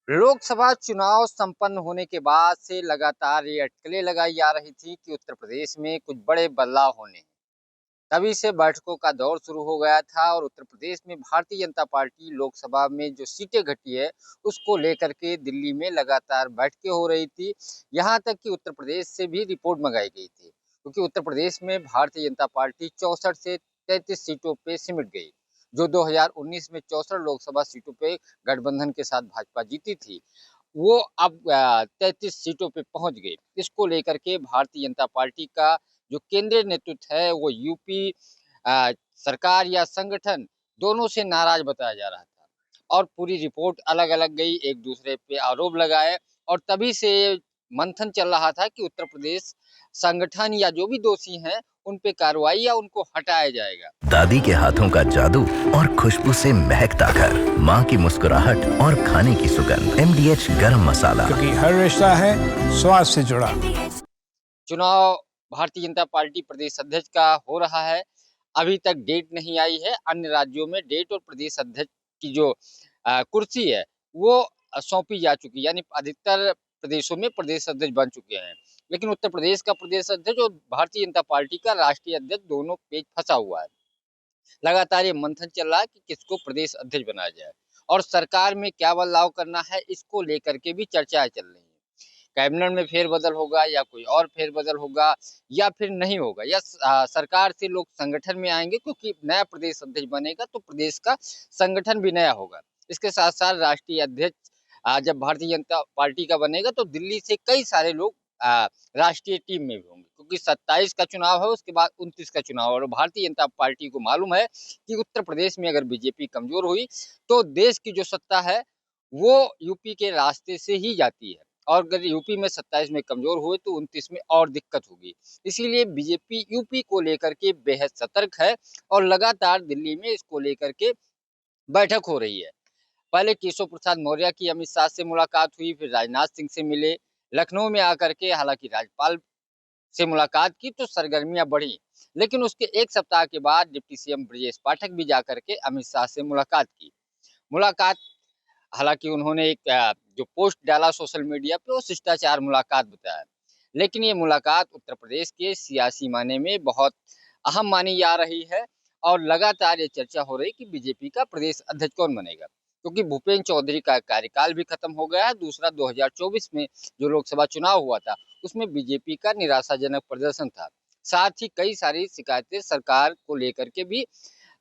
लोकसभा चुनाव संपन्न होने के बाद से लगातार ये अटकलें लगाई जा रही थी कि उत्तर प्रदेश में कुछ बड़े बदलाव होने हैं। तभी से बैठकों का दौर शुरू हो गया था और उत्तर प्रदेश में भारतीय जनता पार्टी लोकसभा में जो सीटें घटी है उसको लेकर के दिल्ली में लगातार बैठकें हो रही थी। यहाँ तक कि उत्तर प्रदेश से भी रिपोर्ट मंगाई गई थी क्योंकि उत्तर प्रदेश में भारतीय जनता पार्टी 64 से 33 सीटों पे सिमट गई। जो 2019 में 64 लोकसभा सीटों पे गठबंधन के साथ भाजपा जीती थी, वो अब 33 सीटों पे पहुंच गई। इसको लेकर के भारतीय जनता पार्टी का जो केंद्रीय नेतृत्व है वो यूपी सरकार या संगठन दोनों से नाराज बताया जा रहा था और पूरी रिपोर्ट अलग अलग गई, एक दूसरे पे आरोप लगाए और तभी से मंथन चल रहा था कि उत्तर प्रदेश संगठन या जो भी दोषी हैं उन पे कार्रवाई या उनको हटाया जाएगा। दादी के हाथों का जादू और खुशबू से महकता घर, माँ की मुस्कुराहट और खाने की सुगंध, MDH गरम मसाला, क्योंकि हर रिश्ता है स्वाद से जुड़ा। चुनाव भारतीय जनता पार्टी प्रदेश अध्यक्ष का हो रहा है, अभी तक डेट नहीं आई है। अन्य राज्यों में डेट और प्रदेश अध्यक्ष की जो कुर्सी है वो सौंपी जा चुकी है, यानी अधिकतर प्रदेशों में प्रदेश अध्यक्ष बन चुके हैं, लेकिन उत्तर प्रदेश का प्रदेश अध्यक्ष और भारतीय जनता पार्टी का राष्ट्रीय अध्यक्ष दोनों पेच फंसा हुआ है। लगातार ये मंथन चल रहा है कि किसको प्रदेश अध्यक्ष बनाया जाए और सरकार में क्या बदलाव करना है, इसको लेकर के भी चर्चाएं चल रही हैं। कैबिनेट में फेरबदल होगा या कोई और फेरबदल होगा या फिर नहीं होगा, या सरकार से लोग संगठन में आएंगे क्योंकि नया प्रदेश अध्यक्ष बनेगा तो प्रदेश का संगठन भी नया होगा। इसके साथ साथ राष्ट्रीय अध्यक्ष जब भारतीय जनता पार्टी का बनेगा तो दिल्ली से कई सारे लोग राष्ट्रीय टीम में भी होंगे क्योंकि 27 का चुनाव है, उसके बाद 29 का चुनाव है और भारतीय जनता पार्टी को मालूम है कि उत्तर प्रदेश में अगर बीजेपी कमजोर हुई तो देश की जो सत्ता है वो यूपी के रास्ते से ही जाती है और अगर यूपी में 27 में कमजोर हुए तो 29 में और दिक्कत होगी। इसीलिए बीजेपी यूपी को लेकर के बेहद सतर्क है और लगातार दिल्ली में इसको लेकर के बैठक हो रही है। पहले केशव प्रसाद मौर्य की अमित शाह से मुलाकात हुई, फिर राजनाथ सिंह से मिले, लखनऊ में आकर के हालांकि राज्यपाल से मुलाकात की तो सरगर्मियां बढ़ी, लेकिन उसके एक सप्ताह के बाद डिप्टी सीएम ब्रजेश पाठक भी जाकर के अमित शाह से मुलाकात की। मुलाकात हालांकि उन्होंने एक जो पोस्ट डाला सोशल मीडिया पे वो शिष्टाचार मुलाकात बताया, लेकिन ये मुलाकात उत्तर प्रदेश के सियासी मायने में बहुत अहम मानी जा रही है और लगातार ये चर्चा हो रही कि बीजेपी का प्रदेश अध्यक्ष कौन बनेगा क्योंकि भूपेंद्र चौधरी का कार्यकाल भी खत्म हो गया है। दूसरा 2024 में जो लोकसभा चुनाव हुआ था उसमें बीजेपी का निराशाजनक प्रदर्शन था। साथ ही कई सारी शिकायतें सरकार को लेकर के भी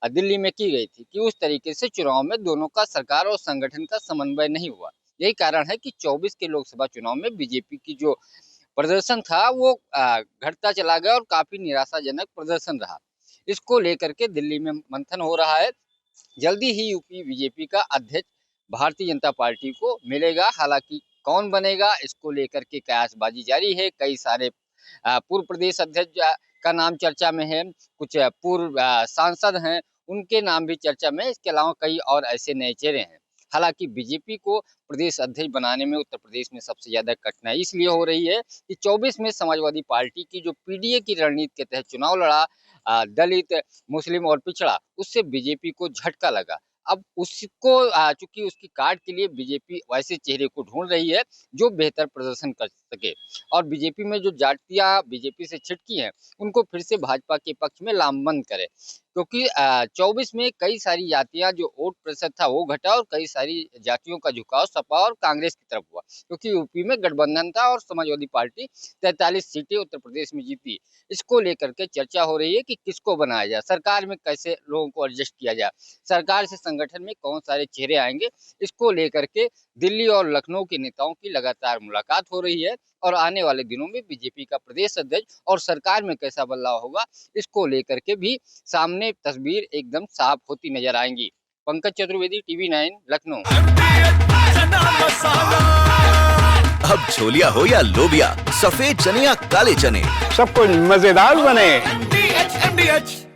दिल्ली में की गई थी कि उस तरीके से चुनाव में दोनों का सरकार और संगठन का समन्वय नहीं हुआ। यही कारण है कि 24 के लोकसभा चुनाव में बीजेपी की जो प्रदर्शन था वो घटता चला गया और काफी निराशाजनक प्रदर्शन रहा। इसको लेकर के दिल्ली में मंथन हो रहा है। जल्दी ही यूपी बीजेपी का अध्यक्ष भारतीय जनता पार्टी को मिलेगा। हालांकि कौन बनेगा इसको लेकर के कयासबाजी जारी है। कई सारे पूर्व प्रदेश अध्यक्ष का नाम चर्चा में है, कुछ पूर्व सांसद हैं उनके नाम भी चर्चा में, इसके अलावा कई और ऐसे नए चेहरे हैं। हालांकि बीजेपी को प्रदेश अध्यक्ष बनाने में उत्तर प्रदेश में सबसे ज्यादा कठिनाई इसलिए हो रही है कि 24 में समाजवादी पार्टी की जो पीडीए की रणनीति के तहत चुनाव लड़ा दलित, मुस्लिम और पिछड़ा, उससे बीजेपी को झटका लगा। अब उसको चूंकि उसकी काट के लिए बीजेपी वैसे चेहरे को ढूंढ रही है जो बेहतर प्रदर्शन कर सके और बीजेपी में जो जातियां बीजेपी से छिटकी हैं उनको फिर से भाजपा के पक्ष में लामबंद करे क्योंकि 24 में कई सारी जातियां जो वोट प्रतिशत था वो घटा और कई सारी जातियों का झुकाव सपा और कांग्रेस की तरफ हुआ क्योंकि यूपी में गठबंधन था और समाजवादी पार्टी 43 सीटें उत्तर प्रदेश में जीती। इसको लेकर के चर्चा हो रही है कि किसको बनाया जाए, सरकार में कैसे लोगों को एडजस्ट किया जाए, सरकार से संगठन में कौन सारे चेहरे आएंगे। इसको लेकर के दिल्ली और लखनऊ के नेताओं की लगातार मुलाकात हो रही है और आने वाले दिनों में बीजेपी का प्रदेश अध्यक्ष और सरकार में कैसा बदलाव होगा इसको लेकर के भी सामने तस्वीर एकदम साफ होती नजर आएंगी। पंकज चतुर्वेदी, TV9 लखनऊ। अब छोलिया हो या लोबिया, सफेद चने या काले चने, सब कुछ मजेदार बने। MDH